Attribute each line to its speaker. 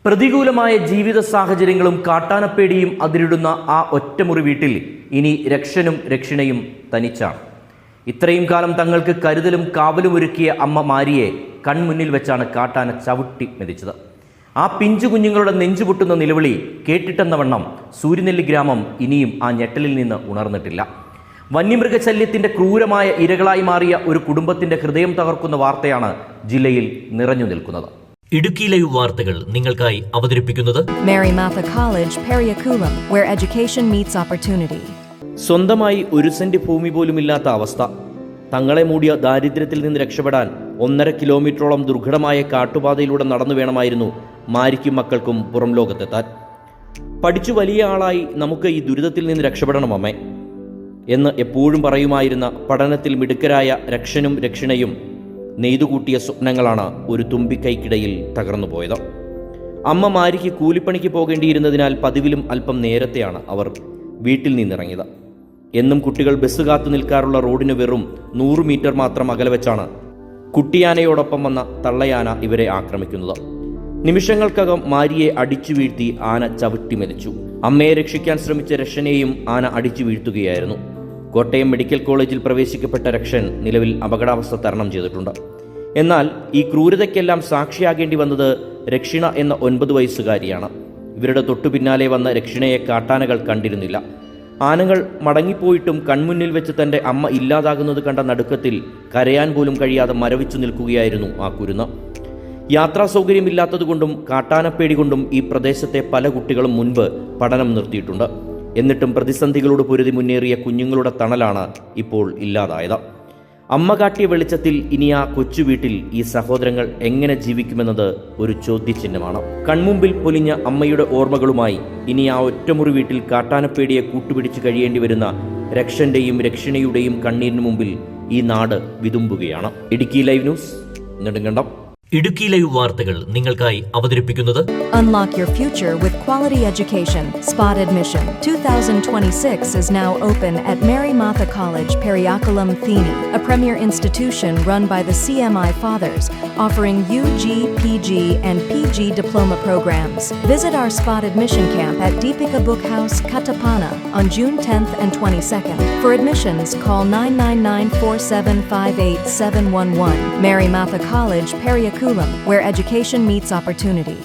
Speaker 1: പ്രതികൂലമായ ജീവിത സാഹചര്യങ്ങളും കാട്ടാനപ്പേടിയും അതിരിടുന്ന ആ ഒറ്റമുറി വീട്ടിൽ ഇനി രക്ഷനും രക്ഷിണയും തനിച്ചാണ്. ഇത്രയും കാലം തങ്ങൾക്ക് കരുതലും കാവലും ഒരുക്കിയ അമ്മ മാരിയെ കൺമുന്നിൽ വെച്ചാണ് കാട്ടാന ചവിട്ടി മെതിച്ചത്. ആ പിഞ്ചു കുഞ്ഞുങ്ങളുടെ നെഞ്ചുപൊട്ടുന്ന നിലവിളി കേട്ടിട്ടെന്ന വണ്ണം സൂര്യനെല്ലി ഗ്രാമം ഇനിയും ആ ഞെട്ടലിൽ നിന്ന് ഉണർന്നിട്ടില്ല. വന്യമൃഗശല്യത്തിൻ്റെ ക്രൂരമായ ഇരകളായി മാറിയ ഒരു കുടുംബത്തിൻ്റെ ഹൃദയം തകർക്കുന്ന വാർത്തയാണ് ജില്ലയിൽ നിറഞ്ഞു നിൽക്കുന്നത്.
Speaker 2: ഇടുക്കി ലൈവ് വാർത്തകൾ നിങ്ങൾക്കായി അവതരിപ്പിക്കുന്നത്
Speaker 3: Mary Martha College, Periyakulam, where education meets opportunity.
Speaker 1: സ്വന്തമായി ഒരു സെന്റ് ഭൂമി പോലുമില്ലാത്ത അവസ്ഥ. തങ്ങളെ മൂടിയ ദാരിദ്ര്യത്തിൽ നിന്ന് രക്ഷപ്പെടാൻ 1.5 കിലോമീറ്ററോളം ദുർഘടമായ കാട്ടുപാതയിലൂടെ നടന്നു വേണമായിരുന്നു മാരിക്കും മക്കൾക്കും പുറം ലോകത്തെത്താൻ. പഠിച്ചു വലിയ ആളായി നമുക്ക് ഈ ദുരിതത്തിൽ നിന്ന് രക്ഷപ്പെടണം അമ്മേ എന്ന് എപ്പോഴും പറയുമായിരുന്ന പഠനത്തിൽ മിടുക്കരായ രക്ഷനും രക്ഷിണയും നെയ്തുകൂട്ടിയ സ്വപ്നങ്ങളാണ് ഒരു തുമ്പിക്കൈക്കിടയിൽ തകർന്നുപോയത്. അമ്മ മാരിക്ക് കൂലിപ്പണിക്ക് പോകേണ്ടിയിരുന്നതിനാൽ പതിവിലും അല്പം നേരത്തെയാണ് അവർ വീട്ടിൽ നിന്നിറങ്ങിയത്. എന്നും കുട്ടികൾ ബസ് കാത്തു നിൽക്കാറുള്ള റോഡിന് വെറും 100 മീറ്റർ മാത്രം അകലെ വെച്ചാണ് കുട്ടിയാനയോടൊപ്പം വന്ന തള്ളയാന ഇവരെ ആക്രമിക്കുന്നത്. നിമിഷങ്ങൾക്കകം മാരിയെ അടിച്ചു വീഴ്ത്തി ആന ചവിട്ടി മെതിച്ചു. അമ്മയെ രക്ഷിക്കാൻ ശ്രമിച്ച രക്ഷനെയും ആന അടിച്ചു വീഴ്ത്തുകയായിരുന്നു. കോട്ടയം മെഡിക്കൽ കോളേജിൽ പ്രവേശിക്കപ്പെട്ട രക്ഷൻ നിലവിൽ അപകടാവസ്ഥ തരണം ചെയ്തിട്ടുണ്ട്. എന്നാൽ ഈ ക്രൂരതയ്ക്കെല്ലാം സാക്ഷിയാകേണ്ടി വന്നത് രക്ഷിണ എന്ന 9 വയസ്സുകാരിയാണ്. ഇവരുടെ തൊട്ടു പിന്നാലെ വന്ന രക്ഷിണയെ കാട്ടാനകൾ കണ്ടിരുന്നില്ല. ആനകൾ മടങ്ങിപ്പോയിട്ടും കൺമുന്നിൽ വെച്ച് തൻ്റെ അമ്മ ഇല്ലാതാകുന്നത് കണ്ട നടുക്കത്തിൽ കരയാൻ പോലും കഴിയാതെ മരവിച്ചു നിൽക്കുകയായിരുന്നു ആ കുരുന്ന്. യാത്രാ സൗകര്യമില്ലാത്തതുകൊണ്ടും കാട്ടാനപ്പേടി കൊണ്ടും ഈ പ്രദേശത്തെ പല കുട്ടികളും മുൻപ് പഠനം നിർത്തിയിട്ടുണ്ട്. എന്നിട്ടും പ്രതിസന്ധികളോട് പൊരുതി മുന്നേറിയ കുഞ്ഞുങ്ങളുടെ തണലാണ് ഇപ്പോൾ ഇല്ലാതായത്. അമ്മ കാട്ടിയ വെളിച്ചത്തിൽ ഇനി ആ കൊച്ചു വീട്ടിൽ ഈ സഹോദരങ്ങൾ എങ്ങനെ ജീവിക്കുമെന്നത് ഒരു ചോദ്യചിഹ്നമാണ്. കൺമുമ്പിൽ പൊലിഞ്ഞ അമ്മയുടെ ഓർമ്മകളുമായി ഇനി ആ ഒറ്റമുറി വീട്ടിൽ കാട്ടാനപ്പേടിയെ കൂട്ടുപിടിച്ച് കഴിയേണ്ടി വരുന്ന രക്ഷന്റെയും രക്ഷിണയുടെയും കണ്ണീരിന് മുമ്പിൽ ഈ നാട് വിതുമ്പുകയാണ്. Idukki live news, Nedumkandam.
Speaker 2: Idukki live വാർത്തകൾ നിങ്ങൾക്കായി അവതരിപ്പിക്കുന്നത്
Speaker 3: Unlock your future with quality education. Spot admission 2026 is now open at Mary Martha College, Periyakulam, Thini, a premier institution run by the CMI Fathers, offering UG, PG, and PG diploma programs. Visit our spot admission camp at Deepika Book House, Katapana, on June 10th and 22nd. For admissions, call 999-4758-711. Mary Martha College, Periyakulam, where education meets opportunity.